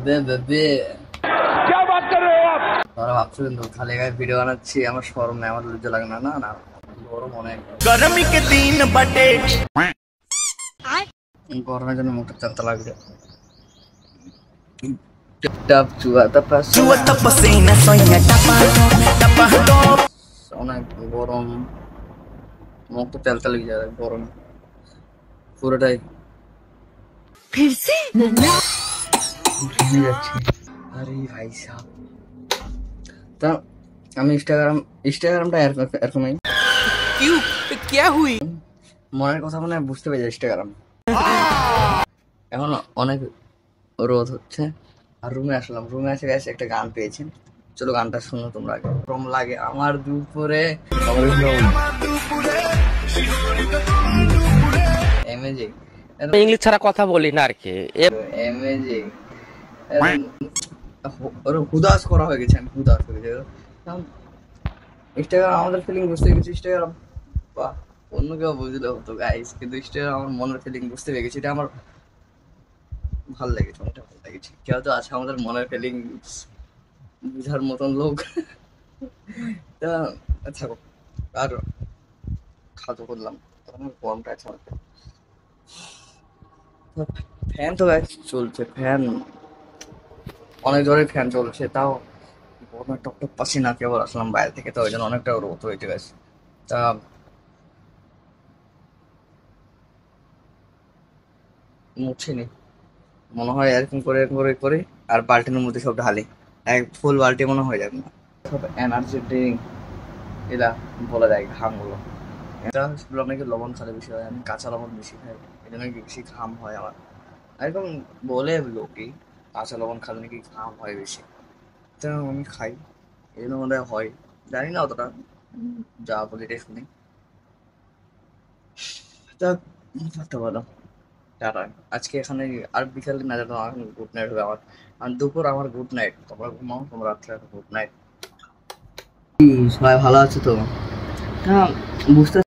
अबे बेबे क्या बात कर रहे हो आप? তোরা ভাবছো কিন্তু খালি গায়ে ভিডিও বানাচ্ছি, আমার শরম নেই, আমার লজ্জা লাগে না। না না, গরম অনেক। गर्मी के दिन बटे গরমের জন্য মুখটা চাপতে লাগবে। টাপ চুয়া তাপাস चुआ तपसीना सोया टपा टपा तो অনেক গরম, মুখটা চালতে লেগে যায় গরম পুরোটাই। फिर से ভিজে যাচ্ছে। আরে ভাই সাহেব, তা আমি ইনস্টাগ্রামটা এরকমই। क्यों क्या हुई মনের কথা মনে হয় বুঝতে পেরেছি ইনস্টাগ্রাম। এখন অনেক রোদ হচ্ছে আর রুমে আসলাম। রুমে এসে গেছে একটা গান পেয়েছি, চলো গানটা শুনো তোমরা আগে। গরম লাগে আমার দুপুরে, অ্যামেজিং ইংলিশ ছাড়া কথা বলি না আর কি। অ্যামেজিং হুদাস করা হয়ে গেছে, আমি হুদাস হয়ে গেছে। ইনস্টাগ্রাম আমাদের ফিলিং বুঝতে গেছি। ইনস্টাগ্রাম বাহ, অন্য কেউ বুঝলে হতো গাইস, কিন্তু ইনস্টাগ্রাম আমার মনের ফিলিং বুঝতে পেরে গেছি। এটা আমার ভালো লেগেছে, অনেকটা ভালো লেগেছে। কেউ তো আছে আমাদের মনের ফিলিং বুঝার মতন লোক। তা থাকো, আর খাওয়া করলাম, তখন গরমটা আছে। ফ্যান তো গাইস চলছে, ফ্যান অনেক জোরে ফ্যান চলছে, তাও গরমে টকটক পাচ্ছি না। কেবল আসলাম বাইরে থেকে, তো ওই জন্য অনেকটা রোদ হয়েছে গাইস। তা মুছিনি, মনে হয় এরকম করে করে করে আর বাল্টির মধ্যে সব ঢালি, এক ফুল বাল্টি মনে হয়ে যাবে না। সব এনার্জি ড্রিঙ্ক এলা বলা যায় ঘামগুলো। এটা হচ্ছিল নাকি লবণ খেলে বেশি হয়, আমি কাঁচা লবণ বেশি খাই, এই জন্য বেশি ঘাম হয় আমার। একদম বলে লোকই কাঁচা লবণ খেলে নাকি ঘাম হয় বেশি, তো আমি খাই, এই জন্য মনে হয়, জানি না অতটা, যা বলি এটাই শুনি। তা থাকতে পারলাম টাটা আজকে এখানে। আর বিকালে না যেন এখন গুড নাইট হবে আমার, আর দুপুর আমার গুড নাইট। তোমরা ঘুমাও, তোমরা রাত্রে গুড নাইট। সবাই ভালো আছে তো? হ্যাঁ বুঝতে